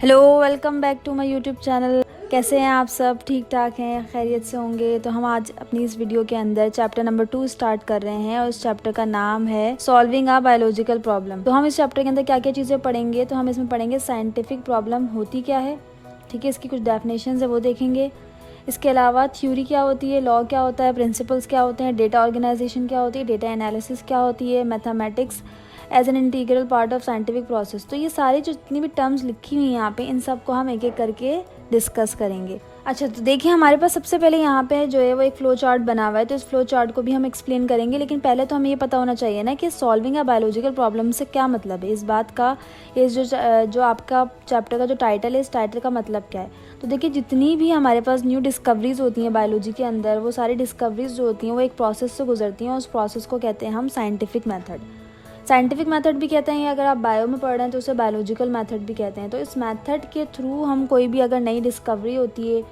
Hello, welcome back to my YouTube channel. कैसे हैं आप सब? ठीक ठाक हैं, खैरियत से होंगे। तो हम आज अपनी इस वीडियो के अंदर चैप्टर नंबर 2 स्टार्ट कर रहे हैं और इस चैप्टर का नाम है सॉल्विंग अ बायोलॉजिकल प्रॉब्लम। तो हम इस चैप्टर के अंदर क्या क्या चीज़ें पढ़ेंगे, तो हम इसमें पढ़ेंगे साइंटिफिक प्रॉब्लम होती क्या है, ठीक है, इसकी कुछ डेफिनेशंस है वो देखेंगे। इसके अलावा थ्योरी क्या होती है, लॉ क्या होता है, प्रिंसिपल्स क्या होते हैं, डेटा ऑर्गेनाइजेशन क्या होती है, डेटा एनालिसिस क्या होती है, mathematics as an integral part of scientific process. तो ये सारी जो जितनी भी टर्म्स लिखी हुई हैं यहाँ पे, इन सब को हम एक एक करके डिस्कस करेंगे। अच्छा, तो देखिए हमारे पास सबसे पहले यहाँ पे जो है वो एक फ्लो चार्ट बना हुआ है, तो इस फ्लो चार्ट को भी हम एक्सप्लेन करेंगे। लेकिन पहले तो हमें ये पता होना चाहिए ना कि सॉल्विंग अ बायोलॉजिकल प्रॉब्लम से क्या मतलब है, इस बात का। इस जो आपका चैप्टर का जो टाइटल है, इस टाइटल का मतलब क्या है। तो देखिए जितनी भी हमारे पास न्यू डिस्कवरीज होती हैं बायोलॉजी के अंदर, वो सारी डिस्कवरीज जो होती हैं वो एक प्रोसेस से गुजरती हैं और उस प्रोसेस को कहते हैं हम साइंटिफिक मेथड। साइंटिफिक मेथड भी कहते हैं, अगर आप बायो में पढ़ रहे हैं तो उसे बायोलॉजिकल मेथड भी कहते हैं। तो इस मेथड के थ्रू हम कोई भी अगर नई डिस्कवरी होती है,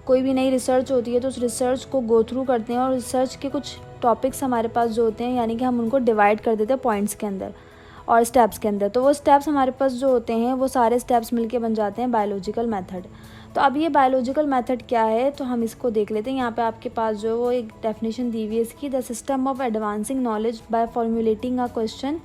कोई भी नई रिसर्च होती है, तो उस रिसर्च को गो थ्रू करते हैं और रिसर्च के कुछ टॉपिक्स हमारे पास जो होते हैं, यानी कि हम उनको डिवाइड कर देते हैं पॉइंट्स के अंदर और स्टेप्स के अंदर। तो वो स्टेप्स हमारे पास जो होते हैं वो सारे स्टेप्स मिलके बन जाते हैं बायोलॉजिकल मेथड। तो अब ये बायोलॉजिकल मेथड क्या है, तो हम इसको देख लेते हैं। यहाँ पे आपके पास जो है वो एक डेफिनेशन दी हुई है इसकी: the system of advancing knowledge by formulating a question,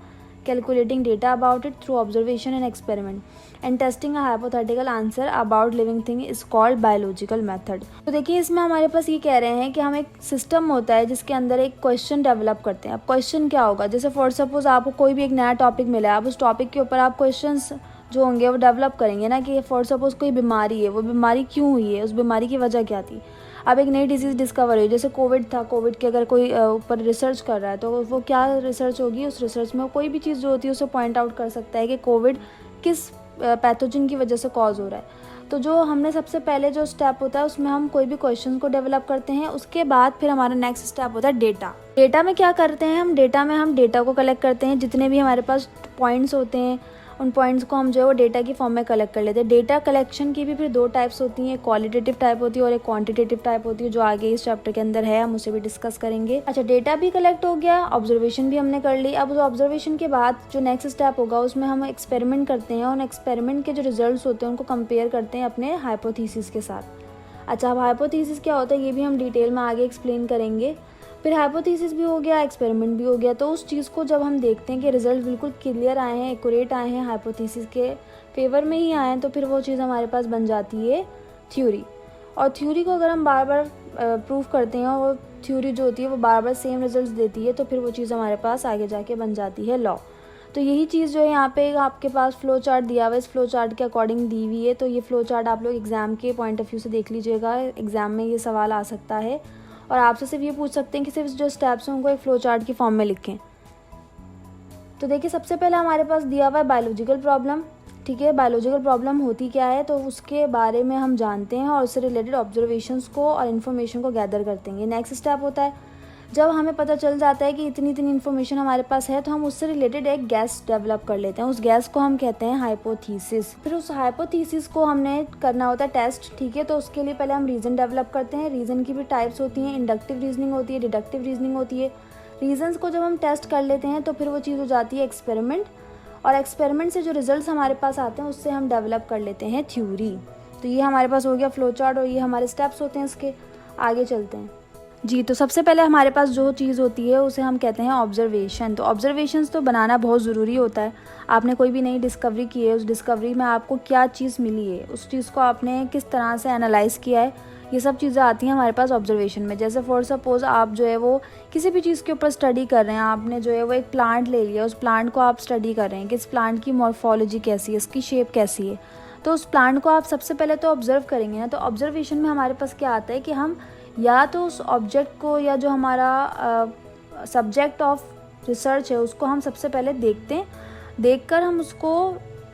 calculating data about it through observation and experiment and testing a hypothetical answer about living thing is called biological method। तो देखिए इसमें हमारे पास ये कह रहे हैं कि हम एक सिस्टम होता है जिसके अंदर एक क्वेश्चन डेवलप करते हैं। अब क्वेश्चन क्या होगा, जैसे फॉर सपोज आपको कोई भी एक नया टॉपिक मिला है, आप उस टॉपिक के ऊपर आप क्वेश्चंस जो होंगे वो डेवलप करेंगे ना, कि फॉर सपोज कोई बीमारी है, वो बीमारी क्यों हुई है, उस बीमारी की वजह क्या थी। अब एक नई डिजीज़ डिस्कवर हुई, जैसे कोविड था, कोविड के अगर कोई ऊपर रिसर्च कर रहा है तो वो क्या रिसर्च होगी, उस रिसर्च में कोई भी चीज़ जो होती है उसे पॉइंट आउट कर सकता है कि कोविड किस पैथोजन की वजह से कॉज हो रहा है। तो जो हमने सबसे पहले जो स्टेप होता है उसमें हम कोई भी क्वेश्चन को डेवलप करते हैं। उसके बाद फिर हमारा नेक्स्ट स्टेप होता है डेटा। डेटा में क्या करते हैं हम, डेटा में हम डेटा को कलेक्ट करते हैं। जितने भी हमारे पास पॉइंट्स होते हैं उन पॉइंट्स को हम जो है वो डेटा की फॉर्म में कलेक्ट कर लेते हैं। डेटा कलेक्शन की भी फिर दो टाइप्स होती हैं, एक क्वालिटेटिव टाइप होती है और एक क्वांटिटेटिव टाइप होती है, जो आगे इस चैप्टर के अंदर है, हम उसे भी डिस्कस करेंगे। अच्छा, डेटा भी कलेक्ट हो गया, ऑब्जर्वेशन भी हमने कर ली। अब उस ऑब्जर्वेशन के बाद जो नेक्स्ट स्टेप होगा उसमें हम एक्सपेरिमेंट करते हैं और एक्सपेरिमेंट के जो रिजल्ट्स होते हैं उनको कंपेयर करते हैं अपने हाइपोथेसिस के साथ। अच्छा, अब हाइपोथेसिस क्या होता है ये भी हम डिटेल में आगे एक्सप्लेन करेंगे। फिर हाइपोथेसिस भी हो गया, एक्सपेरिमेंट भी हो गया। तो उस चीज़ को जब हम देखते हैं कि रिजल्ट बिल्कुल क्लियर आए हैं, एक्यूरेट आए हैं, हाइपोथेसिस के फेवर में ही आए हैं, तो फिर वो चीज़ हमारे पास बन जाती है थ्योरी। और थ्योरी को अगर हम बार बार प्रूव करते हैं और वो थ्योरी जो होती है वो बार बार सेम रिजल्ट्स देती है, तो फिर वो चीज़ हमारे पास आगे जाके बन जाती है लॉ। तो यही चीज़ जो है यहाँ पे आपके पास फ्लो चार्ट दिया हुआ है, इस फ्लो चार्ट के अकॉर्डिंग दी हुई है। तो ये फ्लो चार्ट आप लोग एग्ज़ाम के पॉइंट ऑफ व्यू से देख लीजिएगा, एग्ज़ाम में ये सवाल आ सकता है और आपसे सिर्फ ये पूछ सकते हैं कि सिर्फ जो स्टेप्स हैं उनको एक फ्लो चार्ट की फॉर्म में लिखें। तो देखिए सबसे पहले हमारे पास दिया हुआ है बायोलॉजिकल प्रॉब्लम, ठीक है। बायोलॉजिकल प्रॉब्लम होती क्या है, तो उसके बारे में हम जानते हैं और उससे रिलेटेड ऑब्जर्वेशंस को और इन्फॉर्मेशन को गैदर करते हैं। नेक्स्ट स्टेप होता है जब हमें पता चल जाता है कि इतनी इतनी इन्फॉर्मेशन हमारे पास है, तो हम उससे रिलेटेड एक गैस डेवलप कर लेते हैं। उस गैस को हम कहते हैं हाइपोथेसिस। फिर उस हाइपोथेसिस को हमने करना होता है टेस्ट, ठीक है। तो उसके लिए पहले हम रीज़न डेवलप करते हैं। रीज़न की भी टाइप्स होती हैं, इंडक्टिव रीजनिंग होती है, डिडक्टिव रीजनिंग होती है। रीजन्स को जब हम टेस्ट कर लेते हैं तो फिर वो चीज़ हो जाती है एक्सपेरिमेंट, और एक्सपेरिमेंट से जो रिजल्ट्स हमारे पास आते हैं उससे हम डेवलप कर लेते हैं थ्योरी। तो ये हमारे पास हो गया फ्लो चार्ट और ये हमारे स्टेप्स होते हैं इसके। आगे चलते हैं जी। तो सबसे पहले हमारे पास जो चीज़ होती है उसे हम कहते हैं ऑब्जर्वेशन। तो ऑब्जर्वेशंस तो बनाना बहुत ज़रूरी होता है। आपने कोई भी नई डिस्कवरी की है, उस डिस्कवरी में आपको क्या चीज़ मिली है, उस चीज़ को आपने किस तरह से एनालाइज़ किया है, ये सब चीज़ें आती हैं हमारे पास ऑब्जर्वेशन में। जैसे फॉर सपोज़ आप जो है वो किसी भी चीज़ के ऊपर स्टडी कर रहे हैं, आपने जो है वो एक प्लांट ले लिया, उस प्लांट को आप स्टडी कर रहे हैं कि इस प्लांट की मॉर्फोलॉजी कैसी है, इसकी शेप कैसी है। तो उस प्लांट को आप सबसे पहले तो ऑब्जर्व करेंगे ना। तो ऑब्जर्वेशन में हमारे पास क्या आता है कि हम या तो उस ऑब्जेक्ट को या जो हमारा सब्जेक्ट ऑफ रिसर्च है उसको हम सबसे पहले देखते हैं, देखकर हम उसको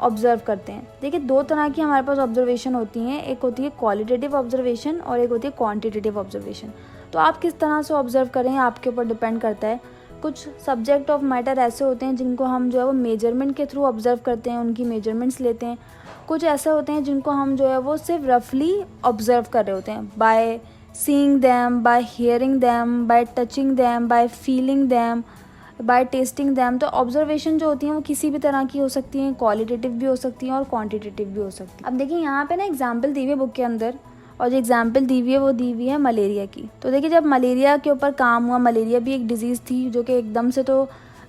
ऑब्ज़र्व करते हैं। देखिए दो तरह की हमारे पास ऑब्जर्वेशन होती हैं, एक होती है क्वालिटेटिव ऑब्जर्वेशन और एक होती है क्वांटिटेटिव ऑब्जर्वेशन। तो आप किस तरह से ऑब्ज़र्व करें आपके ऊपर डिपेंड करता है। कुछ सब्जेक्ट ऑफ मैटर ऐसे होते हैं जिनको हम जो है वो मेजरमेंट के थ्रू ऑब्ज़र्व करते हैं, उनकी मेजरमेंट्स लेते हैं। कुछ ऐसे होते हैं जिनको हम जो है वो सिर्फ रफली ऑब्ज़र्व कर रहे होते हैं, bye seeing them, by hearing them, by touching them, by feeling them, by testing them. तो ऑब्जर्वेशन जो होती हैं वो किसी भी तरह की हो सकती हैं, क्वालिटेटिव भी हो सकती हैं और क्वांटिटेटिव भी हो सकती हैं। अब देखिए यहाँ पे ना एग्जाम्पल दी हुई है बुक के अंदर, और जो एग्जाम्पल दी हुई है वो दी हुई है मलेरिया की। तो देखिए जब मलेरिया के ऊपर काम हुआ, मलेरिया भी एक डिजीज़ थी जो कि एकदम से तो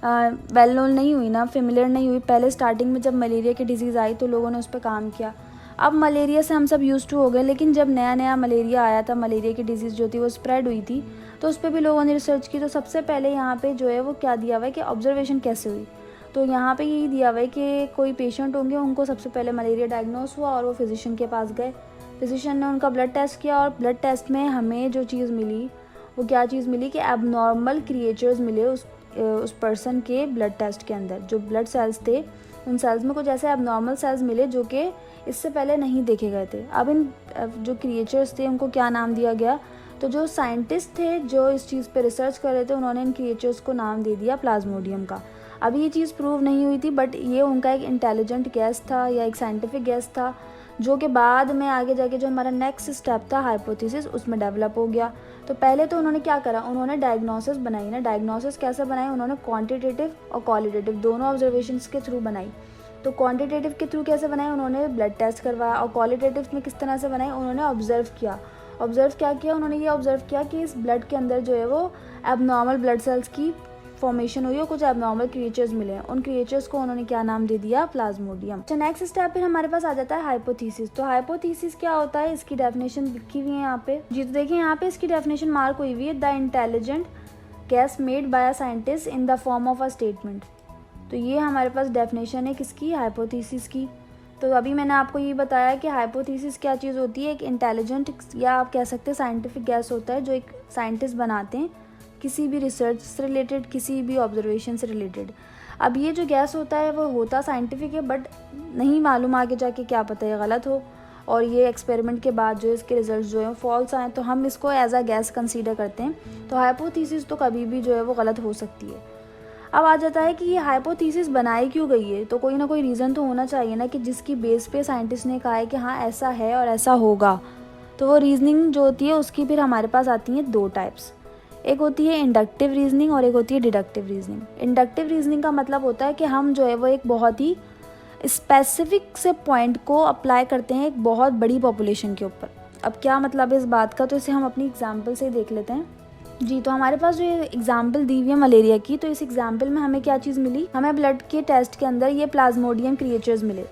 वेल नोन नहीं हुई ना, फेमिलियर नहीं हुई। पहले स्टार्टिंग में जब मलेरिया की डिजीज़ आई तो लोगों ने उस पर काम किया। अब मलेरिया से हम सब यूज़ टू हो गए, लेकिन जब नया नया मलेरिया आया था, मलेरिया की डिजीज़ जो थी वो स्प्रेड हुई थी, तो उस पर भी लोगों ने रिसर्च की। तो सबसे पहले यहाँ पे जो है वो क्या दिया हुआ है कि ऑब्जर्वेशन कैसे हुई। तो यहाँ पे यही दिया हुआ है कि कोई पेशेंट होंगे, उनको सबसे पहले मलेरिया डायग्नोस हुआ और वो फिजिशियन के पास गए। फिजिशियन ने उनका ब्लड टेस्ट किया और ब्लड टेस्ट में हमें जो चीज़ मिली वो क्या चीज़ मिली कि एबनॉर्मल क्रिएचर्स मिले उस पर्सन के ब्लड टेस्ट के अंदर। जो ब्लड सेल्स थे उन सेल्स में कुछ ऐसे एबनॉर्मल सेल्स मिले जो कि इससे पहले नहीं देखे गए थे। अब इन जो क्रिएचर्स थे उनको क्या नाम दिया गया, तो जो साइंटिस्ट थे जो इस चीज़ पे रिसर्च कर रहे थे उन्होंने इन क्रिएचर्स को नाम दे दिया प्लाज्मोडियम का। अभी ये चीज़ प्रूव नहीं हुई थी, बट ये उनका एक इंटेलिजेंट गैस था या एक साइंटिफिक गैस था, जो कि बाद में आगे जाके जो हमारा नेक्स्ट स्टेप था हाइपोथेसिस, उसमें डेवलप हो गया। तो पहले तो उन्होंने क्या करा, उन्होंने डायग्नोसिस बनाई ना। डायग्नोसिस कैसे बनाई, उन्होंने क्वांटिटेटिव और क्वालिटेटिव दोनों ऑब्जर्वेशंस के थ्रू बनाई। तो क्वांटिटेटिव के थ्रू कैसे बनाई, उन्होंने ब्लड टेस्ट करवाया, और क्वालिटेटिव में किस तरह से बनाई, उन्होंने ऑब्जर्व किया। ऑब्जर्व क्या किया उन्होंने, ये ऑब्जर्व किया कि इस ब्लड के अंदर जो है वो एबनॉर्मल ब्लड सेल्स की फॉर्मेशन हुई और कुछ एबनॉर्मल क्रिएचर्स मिले हैं। उन क्रिएचर्स को उन्होंने क्या नाम दे दिया, प्लाज्मोडियम। तो नेक्स्ट स्टेप फिर हमारे पास आ जाता है हाइपोथेसिस। तो हाइपोथेसिस क्या होता है, इसकी डेफिनेशन लिखी हुई है यहाँ पे जी। तो देखिए यहाँ पे इसकी डेफिनेशन मार्क हुई हुई है, the intelligent gas made by a scientist in the form of a statement. तो ये हमारे पास डेफिनेशन है किसकी, हाइपोथेसिस की। तो अभी मैंने आपको ये बताया कि हाइपोथेसिस क्या चीज़ होती है, एक इंटेलिजेंट या आप कह सकते हैं साइंटिफिक गैस होता है जो एक साइंटिस्ट बनाते हैं किसी भी रिसर्च से रिलेटेड, किसी भी ऑब्जर्वेशन से रिलेटेड। अब ये जो गैस होता है वो होता साइंटिफिक है, बट नहीं मालूम आगे जाके क्या पता है गलत हो, और ये एक्सपेरिमेंट के बाद जो इसके रिजल्ट जो है फॉल्स आए तो हम इसको एज अ गैस कंसीडर करते हैं। तो हाइपोथेसिस तो कभी भी जो है वो गलत हो सकती है। अब आ जाता है कि ये हाइपोथेसिस बनाई क्यों गई है, तो कोई ना कोई रीज़न तो होना चाहिए ना कि जिसकी बेस पे साइंटिस्ट ने कहा है कि हाँ ऐसा है और ऐसा होगा। तो वो रीजनिंग जो होती है उसकी फिर हमारे पास आती हैं दो टाइप्स, एक होती है इंडक्टिव रीजनिंग और एक होती है डिडक्टिव रीजनिंग। इंडक्टिव रीजनिंग का मतलब होता है कि हम जो है वो एक बहुत ही स्पेसिफिक से पॉइंट को अप्लाई करते हैं एक बहुत बड़ी पॉपुलेशन के ऊपर। अब क्या मतलब है इस बात का, तो इसे हम अपनी एग्जांपल से देख लेते हैं जी। तो हमारे पास जो एग्जांपल दी हुई है मलेरिया की, तो इस एग्जांपल में हमें क्या चीज़ मिली, हमें ब्लड के टेस्ट के अंदर ये प्लाज्मोडियम क्रिएचर्स मिले।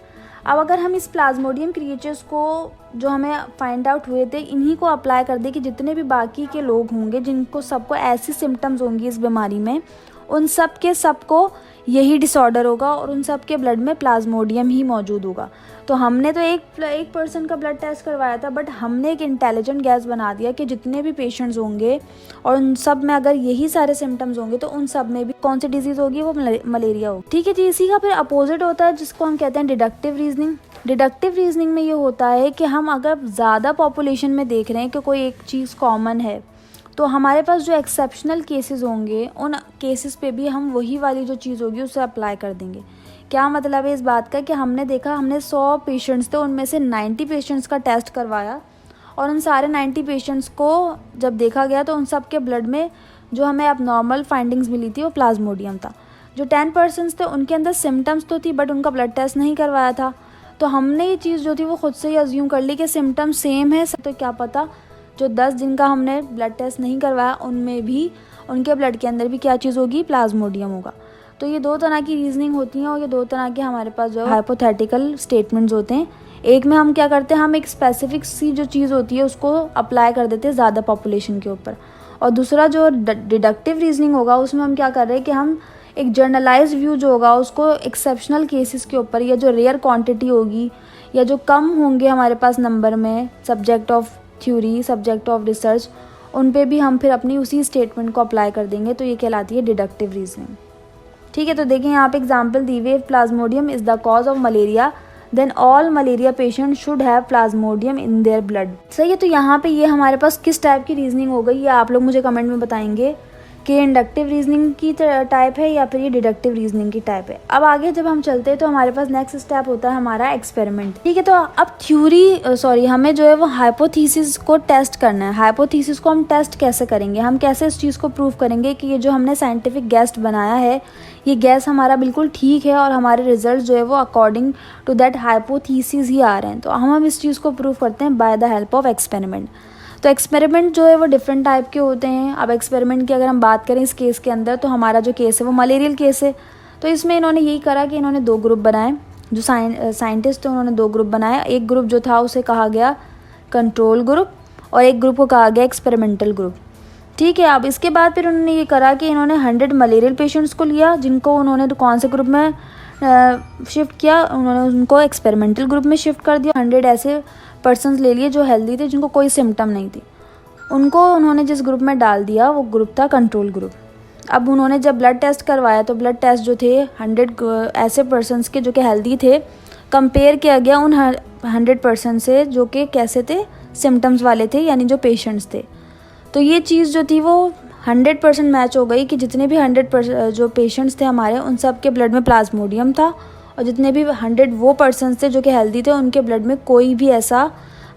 अब अगर हम इस प्लाज्मोडियम क्रिएचर्स को जो हमें फाइंड आउट हुए थे इन्हीं को अप्लाई कर दे कि जितने भी बाकी के लोग होंगे जिनको सबको ऐसी सिम्टम्स होंगी इस बीमारी में, उन सब के सबको यही डिसऑर्डर होगा और उन सब के ब्लड में प्लाज्मोडियम ही मौजूद होगा। तो हमने तो एक पर्सन का ब्लड टेस्ट करवाया था, बट हमने एक इंटेलिजेंट गैस बना दिया कि जितने भी पेशेंट्स होंगे और उन सब में अगर यही सारे सिम्टम्स होंगे तो उन सब में भी कौन सी डिजीज़ होगी, वो मलेरिया होगी। ठीक है जी। इसी का फिर अपोजिट होता है जिसको हम कहते हैं डिडक्टिव रीजनिंग। डिडक्टिव रीजनिंग में ये होता है कि हम अगर ज़्यादा पॉपुलेशन में देख रहे हैं कि कोई एक चीज़ कॉमन है, तो हमारे पास जो एक्सेप्शनल केसेस होंगे उन केसेस पे भी हम वही वाली जो चीज़ होगी उसे अप्लाई कर देंगे। क्या मतलब है इस बात का कि हमने देखा, हमने 100 पेशेंट्स थे, उनमें से 90 पेशेंट्स का टेस्ट करवाया और उन सारे 90 पेशेंट्स को जब देखा गया तो उन सब के ब्लड में जो हमें अबनॉर्मल फाइंडिंग्स मिली थी वो प्लाज्मोडियम था। जो 10% थे उनके अंदर सिम्टम्स तो थी बट उनका ब्लड टेस्ट नहीं करवाया था। तो हमने ये चीज़ जो थी वो खुद से ही अज्यूम कर ली कि सिम्टम्स सेम है, तो क्या पता जो 10 जिनका हमने ब्लड टेस्ट नहीं करवाया उनमें भी उनके ब्लड के अंदर भी क्या चीज़ होगी, प्लाज्मोडियम होगा। तो ये दो तरह की रीजनिंग होती हैं और ये दो तरह के हमारे पास जो हाइपोथेटिकल स्टेटमेंट्स होते हैं। एक में हम क्या करते हैं, हम एक स्पेसिफिक सी जो चीज़ होती है उसको अप्लाई कर देते हैं ज़्यादा पॉपुलेशन के ऊपर, और दूसरा जो डिडक्टिव रीजनिंग होगा उसमें हम क्या कर रहे हैं कि हम एक जर्नलाइज व्यू जो होगा उसको एक्सेप्शनल केसेस के ऊपर, या जो रेयर क्वांटिटी होगी या जो कम होंगे हमारे पास नंबर में subject of theory, subject of research, उन पे भी हम फिर अपनी उसी स्टेटमेंट को अप्लाई कर देंगे। तो ये कहलाती है डिडक्टिव रीजनिंग। ठीक है। तो देखिए यहाँ पे एग्जांपल दी हुई है, plasmodium is the cause of malaria, then all malaria patient should have plasmodium in their blood. सही है। तो यहाँ पे ये हमारे पास किस टाइप की रीजनिंग हो गई ये आप लोग मुझे कमेंट में बताएंगे। कि इंडक्टिव रीजनिंग की टाइप है या फिर ये डिडक्टिव रीजनिंग की टाइप है। अब आगे जब हम चलते हैं तो हमारे पास नेक्स्ट स्टेप होता है हमारा एक्सपेरिमेंट। ठीक है, तो अब हमें जो है वो हाइपोथेसिस को टेस्ट करना है। हाइपोथेसिस को हम टेस्ट कैसे करेंगे, हम कैसे इस चीज़ को प्रूव करेंगे कि ये जो हमने साइंटिफिक गैस बनाया है ये गैस हमारा बिल्कुल ठीक है और हमारे रिजल्ट जो है वो अकॉर्डिंग टू दैट हाइपोथेसिस ही आ रहे हैं। तो हम इस चीज़ को प्रूव करते हैं by the help of experiment. तो एक्सपेरिमेंट जो है वो डिफरेंट टाइप के होते हैं। अब एक्सपेरिमेंट की अगर हम बात करें इस केस के अंदर, तो हमारा जो केस है वो मलेरियल केस है। तो इसमें इन्होंने यही करा कि इन्होंने 2 ग्रुप बनाए, जो साइंटिस्ट थे उन्होंने 2 ग्रुप बनाया। एक ग्रुप जो था उसे कहा गया कंट्रोल ग्रुप और एक ग्रुप को कहा गया एक्सपेरिमेंटल ग्रुप। ठीक है, अब इसके बाद फिर उन्होंने ये करा कि इन्होंने 100 मलेरियल पेशेंट्स को लिया, जिनको उन्होंने कौन से ग्रुप में शिफ्ट किया, उन्होंने उनको एक्सपेरिमेंटल ग्रुप में शिफ्ट कर दिया। 100 ऐसे पर्सन्स ले लिए जो हेल्दी थे, जिनको कोई सिम्टम नहीं थी, उनको उन्होंने जिस ग्रुप में डाल दिया वो ग्रुप था कंट्रोल ग्रुप। अब उन्होंने जब ब्लड टेस्ट करवाया तो ब्लड टेस्ट जो थे 100 ऐसे पर्सन्स के जो कि हेल्दी थे कंपेयर किया गया उन 100 पर्सन से जो कि कैसे थे, सिम्टम्स वाले थे, यानी जो पेशेंट्स थे। तो ये चीज़ जो थी वो 100% मैच हो गई कि जितने भी 100 जो पेशेंट्स थे हमारे उन सब के ब्लड में प्लाज्मोडियम था और जितने भी 100 वो पर्सन थे जो कि हेल्दी थे उनके ब्लड में कोई भी ऐसा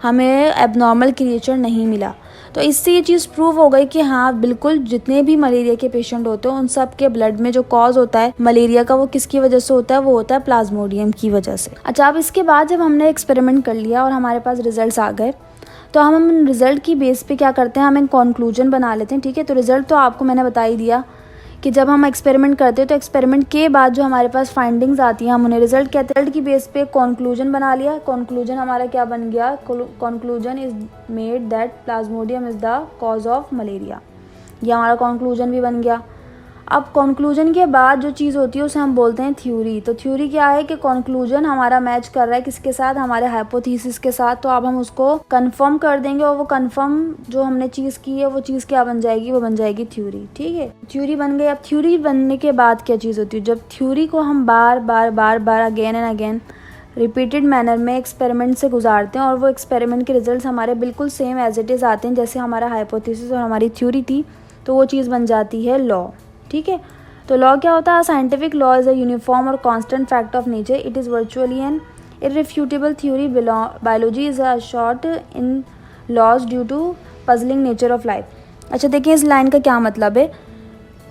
हमें एबनॉर्मल क्रिएचर नहीं मिला। तो इससे ये चीज़ प्रूव हो गई कि हाँ बिल्कुल जितने भी मलेरिया के पेशेंट होते हैं उन सब के ब्लड में जो कॉज होता है मलेरिया का वो किसकी वजह से होता है, वो होता है प्लाज्मोडियम की वजह से। अच्छा, अब इसके बाद जब हमने एक्सपेरिमेंट कर लिया और हमारे पास रिजल्ट्स आ गए तो हम रिज़ल्ट की बेस पे क्या करते हैं, हम एक कंक्लूजन बना लेते हैं। ठीक है, तो रिज़ल्ट तो आपको मैंने बता ही दिया कि जब हम एक्सपेरिमेंट करते हैं तो एक्सपेरिमेंट के बाद जो हमारे पास फाइंडिंग्स आती हैं हम उन्हें रिज़ल्ट कहते हैं। रिज़ल्ट की बेस पे कंक्लूजन बना लिया। कंक्लूजन हमारा क्या बन गया, conclusion is made that Plasmodium is the cause of malaria. ये हमारा कंक्लूजन भी बन गया। अब कंक्लूजन के बाद जो चीज़ होती है उसे हम बोलते हैं थ्योरी। तो थ्योरी क्या है कि कंक्लूजन हमारा मैच कर रहा है किसके साथ, हमारे हाइपोथेसिस के साथ। तो अब हम उसको कंफर्म कर देंगे और वो कंफर्म जो हमने चीज़ की है वो चीज़ क्या बन जाएगी, वो बन जाएगी थ्योरी। ठीक है, थ्योरी बन गई। अब थ्योरी बनने के बाद क्या चीज़ होती है, जब थ्योरी को हम बार बार again and again repeated manner में एक्सपेरिमेंट से गुजारते हैं और वो एक्सपेरिमेंट के रिजल्ट्स हमारे बिल्कुल सेम एज इट इज़ आते हैं जैसे हमारा हाइपोथेसिस और हमारी थ्योरी थी, तो वो चीज़ बन जाती है लॉ। ठीक है, तो लॉ क्या होता है, scientific law is a uniform और constant fact of nature, it is virtually an irrefutable theory, biology is a short in laws due to puzzling nature of life. अच्छा देखिए इस लाइन का क्या मतलब है।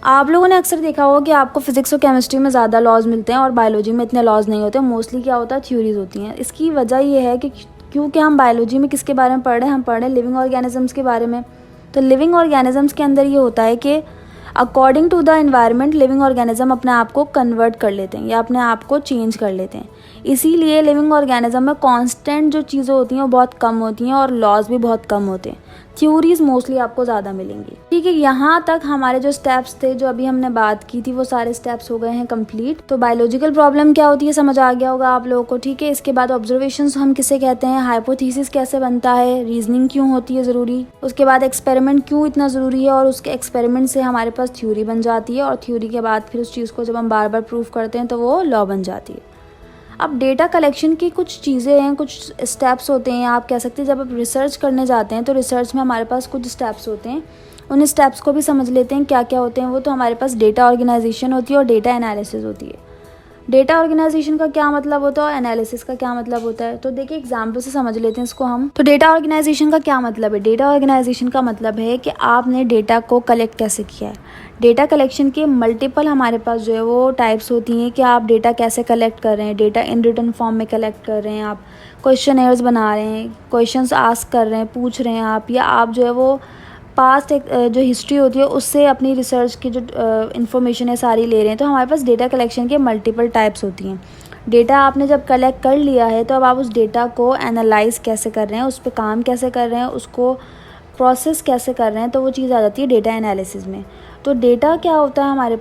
आप लोगों ने अक्सर देखा होगा कि आपको फिजिक्स और केमिस्ट्री में ज़्यादा लॉज मिलते हैं और बायोलॉजी में इतने लॉज नहीं होते, मोस्टली क्या होता है थ्योरीज होती हैं। इसकी वजह ये है कि क्योंकि हम बायोलॉजी में किसके बारे में पढ़ रहे हैं, हम पढ़ रहे हैं लिविंग ऑर्गेनिजम्स के बारे में। तो लिविंग ऑर्गेनिजम्स के अंदर ये होता है कि according to the environment living organism अपने आप को कन्वर्ट कर लेते हैं या अपने आप को चेंज कर लेते हैं। इसीलिए लिविंग ऑर्गेनिज्म में कांस्टेंट जो चीज़ें होती हैं वो बहुत कम होती हैं और लॉज भी बहुत कम होते हैं। थ्योरीज मोस्टली आपको ज़्यादा मिलेंगी। ठीक है, यहाँ तक हमारे जो स्टेप्स थे जो अभी हमने बात की थी वो सारे स्टेप्स हो गए हैं कंप्लीट। तो बायोलॉजिकल प्रॉब्लम क्या होती है समझ आ गया होगा आप लोगों को। ठीक है, इसके बाद ऑब्जर्वेशंस हम किसे कहते हैं, हाइपोथेसिस कैसे बनता है, रीजनिंग क्यों होती है ज़रूरी, उसके बाद एक्सपेरिमेंट क्यों इतना ज़रूरी है और उसके एक्सपेरिमेंट से हमारे पास थ्योरी बन जाती है और थ्योरी के बाद फिर उस चीज़ को जब हम बार बार प्रूव करते हैं तो वो लॉ बन जाती है। अब डेटा कलेक्शन की कुछ चीज़ें हैं, कुछ स्टेप्स होते हैं, आप कह सकते हैं जब आप रिसर्च करने जाते हैं तो रिसर्च में हमारे पास कुछ स्टेप्स होते हैं, उन स्टेप्स को भी समझ लेते हैं क्या क्या होते हैं वो। तो हमारे पास डेटा ऑर्गेनाइजेशन होती है और डेटा एनालिसिस होती है। डेटा ऑर्गेनाइजेशन का क्या मतलब होता है और एनालिसिस का क्या मतलब होता है, तो देखिए एग्जाम्पल से समझ लेते हैं इसको हम। तो डेटा ऑर्गेनाइजेशन का क्या मतलब है, डेटा ऑर्गेनाइजेशन का मतलब है कि आपने डेटा को कलेक्ट कैसे किया है। डेटा कलेक्शन के मल्टीपल हमारे पास जो है वो टाइप्स होती हैं कि आप डेटा कैसे कलेक्ट कर रहे हैं। डेटा इन रिटन फॉर्म में कलेक्ट कर रहे हैं, आप क्वेश्चनेयर्स बना रहे हैं, क्वेश्चंस आस्क कर रहे हैं, पूछ रहे हैं आप, या आप जो है वो पास्ट जो हिस्ट्री होती है उससे अपनी रिसर्च की जो इन्फॉर्मेशन है सारी ले रहे हैं। तो हमारे पास डेटा कलेक्शन के मल्टीपल टाइप्स होती हैं। डेटा आपने जब कलेक्ट कर लिया है तो अब आप उस डेटा को एनालाइज कैसे कर रहे हैं, उस पर काम कैसे कर रहे हैं, उसको प्रोसेस कैसे कर रहे हैं, तो वो चीज़ आ जाती है डेटा एनालिसिस में। तो डेटा क्या होता है, हमारे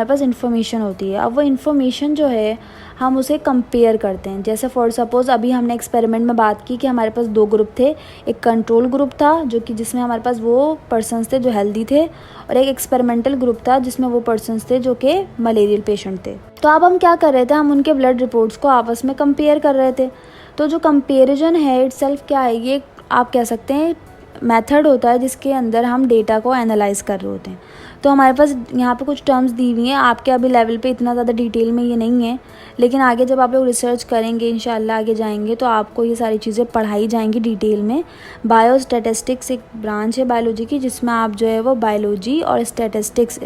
पास इन्फॉर्मेशन होती है। अब वो इन्फॉर्मेशन जो है हम उसे कंपेयर करते हैं। जैसे फॉर सपोज़ अभी हमने एक्सपेरिमेंट में बात की कि हमारे पास 2 ग्रुप थे, एक कंट्रोल ग्रुप था जो कि जिसमें हमारे पास वो पर्सन्स थे जो हेल्दी थे और एक एक्सपेरिमेंटल ग्रुप था जिसमें वो पर्सन्स थे जो कि मलेरियल पेशेंट थे। तो अब हम क्या कर रहे थे, हम उनके ब्लड रिपोर्ट्स को आपस में कंपेयर कर रहे थे। तो जो कंपेरिजन है इटसेल्फ क्या है, ये आप कह सकते हैं मेथड होता है जिसके अंदर हम डेटा को एनालाइज़ कर रहे होते हैं। तो हमारे पास यहाँ पे कुछ टर्म्स दी हुई हैं, आपके अभी लेवल पे इतना ज़्यादा डिटेल में ये नहीं है, लेकिन आगे जब आप लोग रिसर्च करेंगे इंशाल्लाह आगे जाएंगे तो आपको ये सारी चीज़ें पढ़ाई जाएंगी डिटेल में। बायोस्टैटिस्टिक्स एक ब्रांच है बायोलॉजी की, जिसमें आप जो है वो बायोलॉजी और स्टैटिस्टिक्स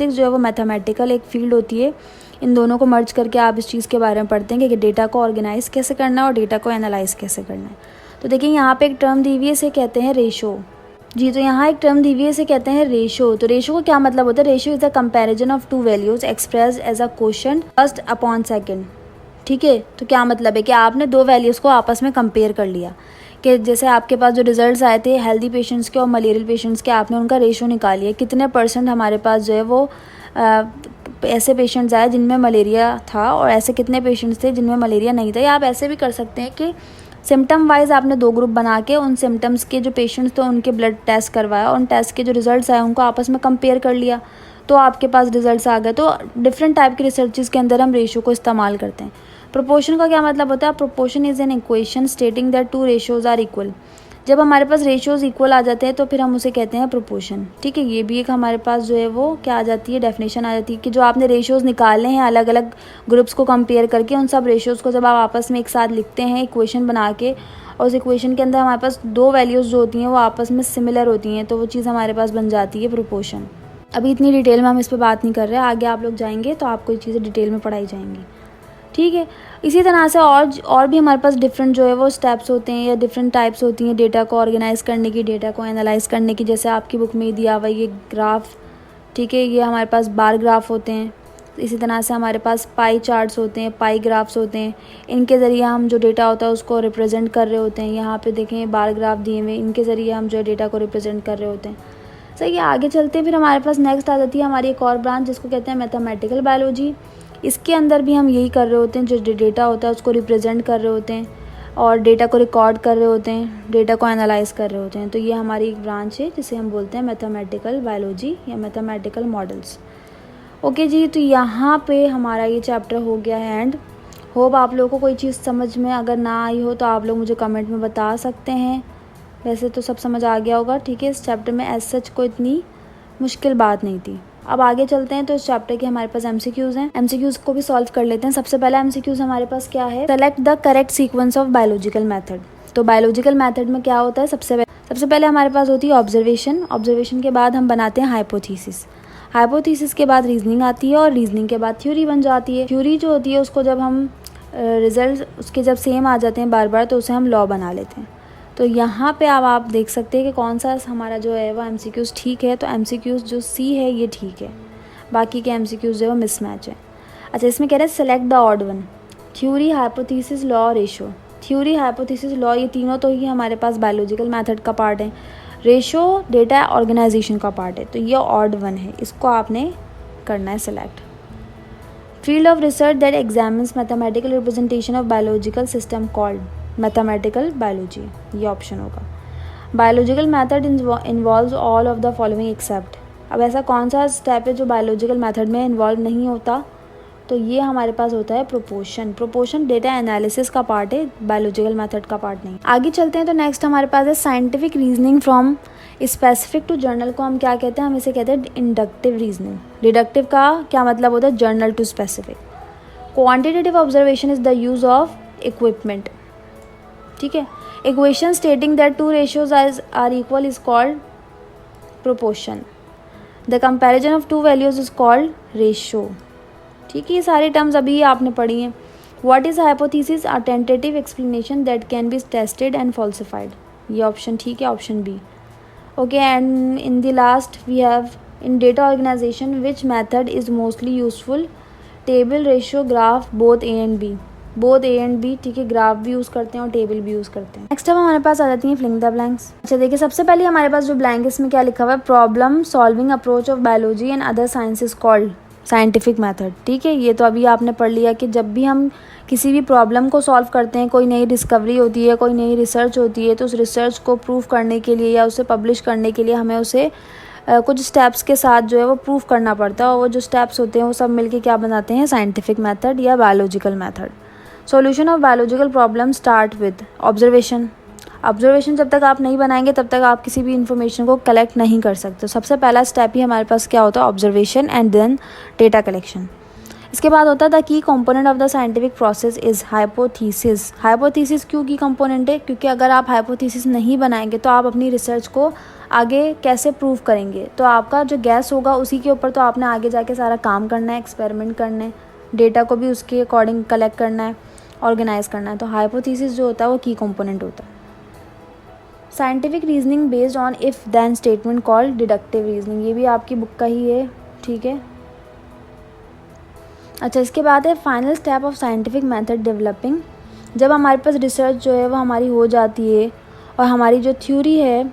जो है वो मैथमेटिकल एक फील्ड होती है। इन दोनों को मर्ज करके आप इस चीज़ के बारे में पढ़ते हैं कि डेटा को ऑर्गेनाइज़ कैसे करना है और डेटा को एनालाइज कैसे करना है। तो देखिए यहाँ पे एक टर्म दी हुई है, इसे कहते हैं रेशो। जी, तो यहाँ एक टर्म दी हुई है, इसे कहते हैं रेशो। तो रेशो का क्या मतलब होता है? Ratio is the comparison of two values express as a quotient first upon second. ठीक है, तो क्या मतलब है कि आपने दो वैल्यूज़ को आपस में कंपेयर कर लिया, कि जैसे आपके पास जो रिजल्ट्स आए थे हेल्दी पेशेंट्स के और मलेरियल पेशेंट्स के, आपने उनका रेशो निकालिए कितने % हमारे पास जो है वो ऐसे पेशेंट्स आए जिनमें मलेरिया था और ऐसे कितने पेशेंट्स थे जिनमें मलेरिया नहीं था। या आप ऐसे भी कर सकते हैं कि सिम्टम वाइज आपने दो ग्रुप बना के उन सिम्टम्स के जो पेशेंट्स थे उनके ब्लड टेस्ट करवाया और उन टेस्ट के जो रिजल्ट्स आए उनको आपस में कंपेयर कर लिया, तो आपके पास रिजल्ट्स आ गए। तो डिफरेंट टाइप के रिसर्चेस के अंदर हम रेशो को इस्तेमाल करते हैं। प्रोपोर्शन का क्या मतलब होता है? Proportion is an equation stating that two ratios are equal. जब हमारे पास रेशियोज़ इक्वल आ जाते हैं तो फिर हम उसे कहते हैं प्रोपोर्शन। ठीक है, ये भी एक हमारे पास जो है वो क्या आ जाती है, डेफिनेशन आ जाती है कि जो आपने रेशियोज़ निकाले हैं अलग अलग ग्रुप्स को कंपेयर करके, उन सब रेशियोज़ को जब आप आपस में एक साथ लिखते हैं इक्वेशन बना के, और उस इक्वेशन के अंदर हमारे पास दो वैल्यूज़ जो होती हैं वो आपस में सिमिलर होती हैं, तो वो चीज़ हमारे पास बन जाती है प्रोपोर्शन। अभी इतनी डिटेल में हम इस पर बात नहीं कर रहे, आगे आप लोग जाएंगे तो आपको ये चीज़ें डिटेल में पढ़ाई जाएंगी। ठीक है, इसी तरह से और भी हमारे पास डिफरेंट जो है वो स्टेप्स होते हैं या डिफरेंट टाइप्स होती हैं डेटा को ऑर्गेनाइज़ करने की, डेटा को एनालाइज करने की। जैसे आपकी बुक में दिया हुआ ये ग्राफ, ठीक है, ये हमारे पास बार ग्राफ होते हैं। इसी तरह से हमारे पास पाई चार्ट्स होते हैं, पाई ग्राफ्स होते हैं, इनके ज़रिए हम जो डेटा होता है उसको रिप्रेजेंट कर रहे होते हैं। यहाँ पे देखें बार ग्राफ दिए हुए, इनके ज़रिए हम जो है डेटा को रिप्रेजेंट कर रहे होते हैं। सही है, आगे चलते हैं। फिर हमारे पास नेक्स्ट आ जाती है हमारी एक और ब्रांच जिसको कहते हैं मैथमेटिकल बायोलॉजी। इसके अंदर भी हम यही कर रहे होते हैं, जो डेटा होता है उसको रिप्रेजेंट कर रहे होते हैं और डेटा को रिकॉर्ड कर रहे होते हैं, डेटा को एनालाइज कर रहे होते हैं। तो ये हमारी एक ब्रांच है जिसे हम बोलते हैं मैथमेटिकल बायोलॉजी या मैथमेटिकल मॉडल्स। ओके जी, तो यहाँ पे हमारा ये चैप्टर हो गया है एंड। होप आप लोगों को कोई चीज़ समझ में अगर ना आई हो तो आप लोग मुझे कमेंट में बता सकते हैं। वैसे तो सब समझ आ गया होगा। ठीक है, इस चैप्टर में एज सच कोई इतनी मुश्किल बात नहीं थी। अब आगे चलते हैं। तो इस चैप्टर के हमारे पास एमसीक्यूज़ हैं, एमसीक्यूज़ को भी सॉल्व कर लेते हैं। सबसे पहला एमसीक्यूज़ हमारे पास क्या है? Select the correct sequence of biological method. तो बायोलॉजिकल मेथड में क्या होता है? सबसे पहले हमारे पास होती है ऑब्जर्वेशन। ऑब्जर्वेशन के बाद हम बनाते हैं हाइपोथेसिस। हाइपोथेसिस के बाद रीजनिंग आती है और रीजनिंग के बाद थ्योरी बन जाती है। थ्योरी जो होती है उसको जब हम रिजल्ट उसके जब सेम आ जाते हैं बार बार तो उसे हम लॉ बना लेते हैं। तो यहाँ पे अब आप देख सकते हैं कि कौन सा हमारा जो है वो एमसीक्यूज़ ठीक है। तो एमसीक्यूज़ जो सी है ये ठीक है, बाकी के एमसीक्यूज़ जो है वो मिसमैच है। अच्छा, इसमें कह रहे हैं select the odd one. Theory, hypothesis, law, ratio. Theory, hypothesis, law ये तीनों तो ही हमारे पास बायोलॉजिकल मेथड का पार्ट है। रेशो डेटा ऑर्गेनाइजेशन का पार्ट है, तो ये ऑड वन है, इसको आपने करना है select. Field of research that examines mathematical representation of biological system called mathematical biology, ये ऑप्शन होगा। Biological method involves all of the following except. अब ऐसा कौन सा स्टेप है जो बायोलॉजिकल मेथड में इन्वॉल्व नहीं होता? तो ये हमारे पास होता है प्रोपोर्शन। प्रोपोर्शन डेटा एनालिसिस का पार्ट है, बायोलॉजिकल मेथड का पार्ट नहीं। आगे चलते हैं। तो नेक्स्ट हमारे पास है scientific reasoning from specific to general को हम क्या कहते हैं? हम इसे कहते हैं इंडक्टिव रीजनिंग। डिडक्टिव का क्या मतलब होता है? General to specific. Quantitative observation is the use of equipment. ठीक है, equation stating that two ratios are equal is called proportion. The comparison of two values is called ratio. ठीक है, ये सारे टर्म्स अभी आपने पढ़ी हैं। What is hypothesis? A tentative explanation that can be tested and falsified. ये option ठीक है, option B. Okay, and in the last we have in data organisation which method is mostly useful? Table, ratio, graph, both A and B. Both A and B, ठीक है, graph भी use करते हैं और table भी use करते हैं। Next अब हमारे पास आ जाती है फिलिंग द ब्लैंक्स। अच्छा देखिए, सबसे पहले हमारे पास जो ब्लैंक इसमें क्या लिखा हुआ है? Problem solving approach of biology and other sciences called scientific method. ठीक है, ये तो अभी आपने पढ़ लिया कि जब भी हम किसी भी प्रॉब्लम को सॉल्व करते हैं, कोई नई डिस्कवरी होती है, कोई नई रिसर्च होती है, तो उस रिसर्च को प्रूव करने के लिए या उसे पब्लिश करने के लिए हमें उसे कुछ स्टेप्स के साथ जो है वो प्रूव करना पड़ता है, और वो जो स्टेप्स होते हैं वो सब मिलके क्या बनाते हैं? साइंटिफिक मेथड या biological method. Solution of biological problem start with observation. Observation जब तक आप नहीं बनाएंगे तब तक आप किसी भी इन्फॉर्मेशन को कलेक्ट नहीं कर सकते। सबसे पहला स्टेप ही हमारे पास क्या होता है, observation and then data collection. इसके बाद होता है the key component of the scientific process is hypothesis. Hypothesis क्यों की कंपोनेंट है, क्योंकि अगर आप हाइपोथीसिस नहीं बनाएंगे तो आप अपनी रिसर्च को आगे कैसे प्रूव करेंगे। तो आपका जो गैस होगा उसी के ऊपर तो आपने आगे जाके सारा काम करना है, एक्सपेरिमेंट करना है, डेटा को भी उसके अकॉर्डिंग कलेक्ट करना है, ऑर्गेनाइज करना है। तो हाइपोथीसिस जो होता है वो की कंपोनेंट होता है। Scientific reasoning based on if then statement called deductive reasoning, ये भी आपकी बुक का ही है, ठीक है। अच्छा, इसके बाद है final step of scientific method developing. जब हमारे पास रिसर्च जो है वो हमारी हो जाती है और हमारी जो थ्योरी है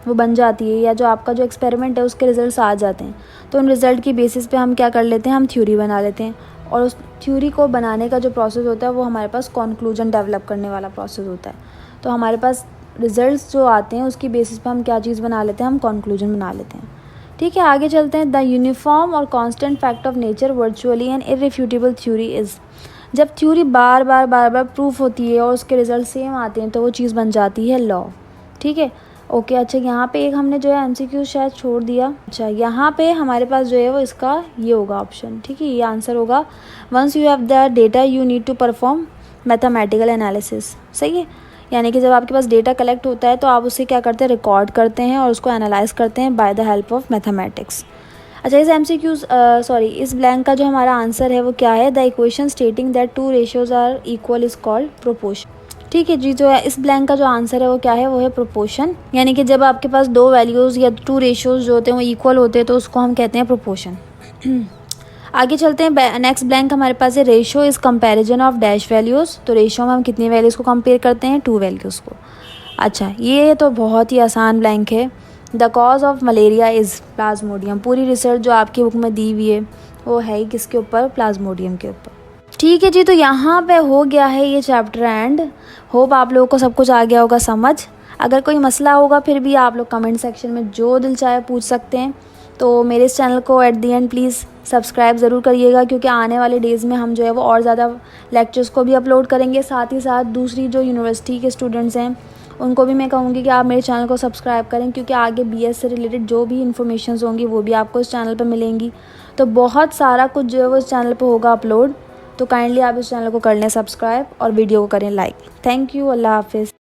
वो बन जाती है, या जो आपका जो एक्सपेरिमेंट है उसके रिजल्ट्स आ जाते हैं, तो उन रिज़ल्ट की बेसिस पे हम क्या कर लेते हैं, हम थ्योरी बना लेते हैं। और उस थ्योरी को बनाने का जो प्रोसेस होता है वो हमारे पास कॉन्क्लूजन डेवलप करने वाला प्रोसेस होता है। तो हमारे पास रिजल्ट्स जो आते हैं उसकी बेसिस पे हम क्या चीज़ बना लेते हैं, हम कॉन्क्लूजन बना लेते हैं, ठीक है। आगे चलते हैं। द यूनिफॉर्म और constant fact of nature virtually and irrefutable theory is. जब थ्योरी बार बार प्रूफ होती है और उसके रिजल्ट सेम आते हैं तो वो चीज़ बन जाती है लॉ, ठीक है। ओके, अच्छा यहाँ पे एक हमने जो है एमसीक्यू शायद छोड़ दिया। अच्छा, यहाँ पे हमारे पास जो है वो इसका ये होगा ऑप्शन, ठीक है, ये आंसर होगा। Once you have the data you need to perform mathematical analysis, सही है। यानी कि जब आपके पास डेटा कलेक्ट होता है तो आप उसे क्या करते हैं, रिकॉर्ड करते हैं और उसको एनालाइज करते हैं by the help of mathematics. अच्छा, इस इस ब्लैंक का जो हमारा आंसर है वो क्या है, the equation stating that two ratios are equal is called proportion, ठीक है जी। जो है इस ब्लैंक का जो आंसर है वो क्या है, वो है प्रोपोर्शन। यानी कि जब आपके पास दो वैल्यूज़ या टू रेशियोज जो होते हैं वो इक्वल होते हैं तो उसको हम कहते हैं प्रोपोर्शन। आगे चलते हैं। नेक्स्ट ब्लैंक हमारे पास है ratio is comparison of dash values. तो रेशियो में हम कितनी वैल्यूज़ को कंपेयर करते हैं, टू वैल्यूज़ को। अच्छा, ये तो बहुत ही आसान ब्लैंक है। The cause of malaria is Plasmodium. पूरी रिसर्च जो आपकी बुक में दी हुई है वो है ही किसके ऊपर, प्लाज्मोडियम के ऊपर, ठीक है जी। तो यहाँ पे हो गया है ये चैप्टर एंड। होप आप लोगों को सब कुछ आ गया होगा समझ। अगर कोई मसला होगा फिर भी आप लोग कमेंट सेक्शन में जो दिल चाहे पूछ सकते हैं। तो मेरे इस चैनल को at the and please subscribe ज़रूर करिएगा, क्योंकि आने वाले डेज़ में हम जो है वो और ज़्यादा लेक्चर्स को भी अपलोड करेंगे। साथ ही साथ दूसरी जो यूनिवर्सिटी के स्टूडेंट्स हैं उनको भी मैं कहूँगी कि आप मेरे चैनल को सब्सक्राइब करें, क्योंकि आगे बीएस से रिलेटेड जो भी इन्फॉर्मेशन होंगी वो भी आपको इस चैनल पर मिलेंगी। तो बहुत सारा कुछ जो है वो इस चैनल पर होगा अपलोड। तो काइंडली आप इस चैनल को कर लें सब्सक्राइब और वीडियो को करें लाइक। थैंक यू, अल्लाह हाफिज़।